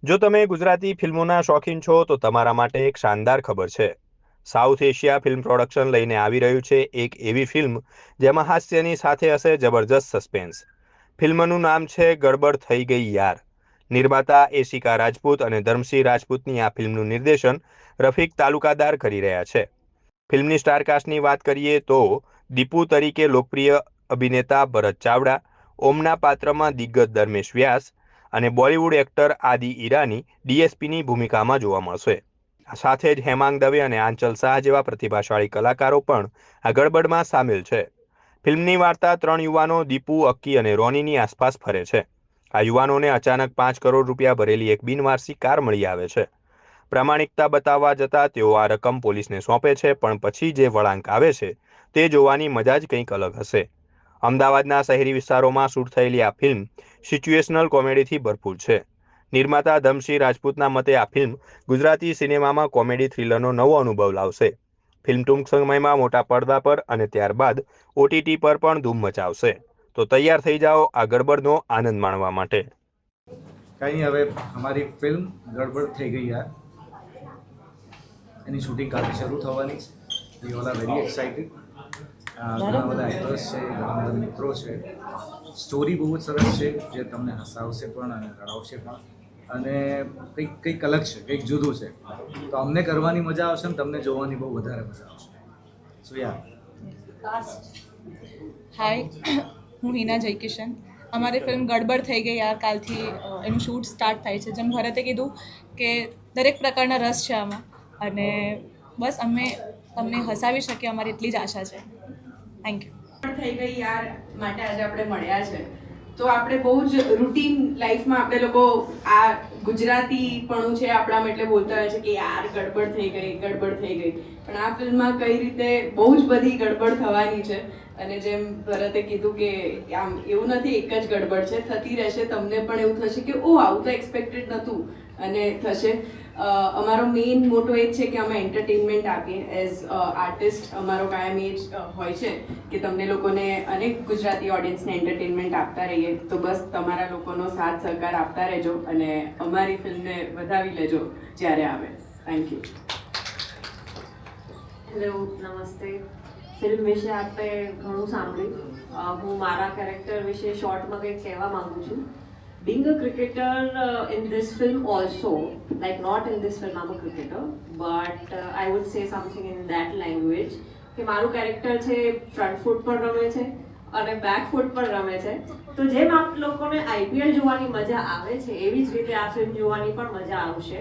જો તમે ગુજરાતી ફિલ્મોના શોખીન છો તો તમારા માટે એક શાનદાર ખબર છે. સાઉથ એશિયા ફિલ્મ પ્રોડક્શન લઈને આવી રહ્યું છે એક એવી ફિલ્મ જેમાં હાસ્યની સાથે હશે જબરજસ્ત સસ્પેન્સ. ફિલ્મનું નામ છે ગડબડ થઈ ગઈ યાર. નિર્માતા એશિકા રાજપૂત અને ધર્મસિંહ રાજપૂતની આ ફિલ્મનું નિર્દેશન રફીક તાલુકાદાર કરી રહ્યા છે. ફિલ્મની સ્ટારકાસ્ટની વાત કરીએ તો દીપુ તરીકે લોકપ્રિય અભિનેતા ભરત ચાવડા, ઓમના પાત્રમાં દિગ્ગજ ધર્મેશ વ્યાસ અને બોલિવૂડ એક્ટર આદિ ઈરાની ડીએસપીની ભૂમિકામાં જોવા મળશે. સાથે જ હેમાંગ દવે અને આંચલ શાહ જેવા પ્રતિભાશાળી કલાકારો પણ આ ગડબડમાં સામેલ છે. ફિલ્મની વાર્તા 3 યુવાનો દીપુ, અક્કી અને રોનીની આસપાસ ફરે છે. આ યુવાનોને અચાનક 5 કરોડ રૂપિયા ભરેલી એક બિનવારસી કાર મળી આવે છે. પ્રામાણિકતા બતાવવા જતાં તેઓ આ રકમ પોલીસને સોંપે છે, પણ પછી જે વળાંક આવે છે તે જોવાની મજા જ કંઈક અલગ હશે. અમદાવાદના શહેરી વિસ્તારોમાં શૂટ થયેલી આ ફિલ્મ સિચ્યુએશનલ કોમેડીથી ભરપૂર છે. નિર્માતા ધર્મસિંહ રાજપૂતના મતે આ ફિલ્મ ગુજરાતી સિનેમામાં કોમેડી થ્રિલરનો નવો અનુભવ લાવશે. ફિલ્મ ટૂંક સમયમાં મોટા પડદા પર અને ત્યારબાદ ઓટીટી પર પણ ધૂમ મચાવશે. તો તૈયાર થઈ જાઓ આ ગડબડનો આનંદ માણવા માટે. કંઈ હવે અમારી ફિલ્મ ગડબડ થઈ ગઈ યાર એની શૂટિંગ કાલથી શરૂ થવાની છે. We all are very excited. ઘણા બધા એક્ટર્સ છે, ઘણા બધા મિત્રો છે. સ્ટોરી બહુ જ સરસ છે જે તમને હસાવશે પણ અને રડાવશે પણ, અને કંઈક અલગ છે, કંઈક જુદું છે. તો અમને કરવાની મજા આવશે ને તમને જોવાની બહુ વધારે મજા આવશે. સો યાર. હાય, હું હિના જયકિશન. અમારી ફિલ્મ ગડબડ થઈ ગઈ યાર કાલથી એનું શૂટ સ્ટાર્ટ થાય છે. જેમ ભરતે કીધું કે દરેક પ્રકારના રસ છે આમાં, અને બસ અમે તમને હસાવી શકીએ અમારી એટલી જ આશા છે. Thank you. થઈ ગઈ યાર માટે આજે આપણે મળ્યા છે. તો આપણે બહુ જ રૂટીન લાઈફમાં આપણે લોકો આ ગુજરાતીપણું છે આપણામાં એટલે બોલતા હોય છે કે યાર ગડબડ થઈ ગઈ, ગડબડ થઈ ગઈ. પણ આ ફિલ્મમાં કઈ રીતે બહુ જ બધી ગડબડ થવાની છે. અને જેમ ભરતે કીધું કે આમ એવું નથી એક જ ગડબડ છે, થતી રહેશે. તમને પણ એવું થશે કે ઓ આવું તો એક્સપેક્ટેડ નહોતું, અને થશે. અમારો મેઇન મોટો એ જ છે કે અમે એન્ટરટેનમેન્ટ આપીએ. એઝ આર્ટિસ્ટ અમારો કાયમ એ જ હોય છે કે તમને લોકોને અનેક ગુજરાતી ઓડિયન્સને એન્ટરટેનમેન્ટ આપતા રહીએ. તો બસ તમારા લોકોનો સાથ સહકાર આપતા રહેજો અને અમારી ફિલ્મને વધાવી લેજો જ્યારે આવે. Thank you. હેલો, નમસ્તે. ફિલ્મ વિશે આપણે ઘણું સાંભળ્યું. હું મારા કેરેક્ટર વિશે શોર્ટમાં કંઈક કહેવા માંગુ છું. Being a cricketer in this film also, like not in this film I'm a cricketer, but I would say something in that language. કે મારું કેરેક્ટર છે ફ્રન્ટ ફૂટ પર રમે છે અને બેક ફૂટ પર રમે છે. તો જેમ આપ લોકોને આઈપીએલ જોવાની મજા આવે છે એવી જ રીતે આ ફિલ્મ જોવાની પણ મજા આવશે.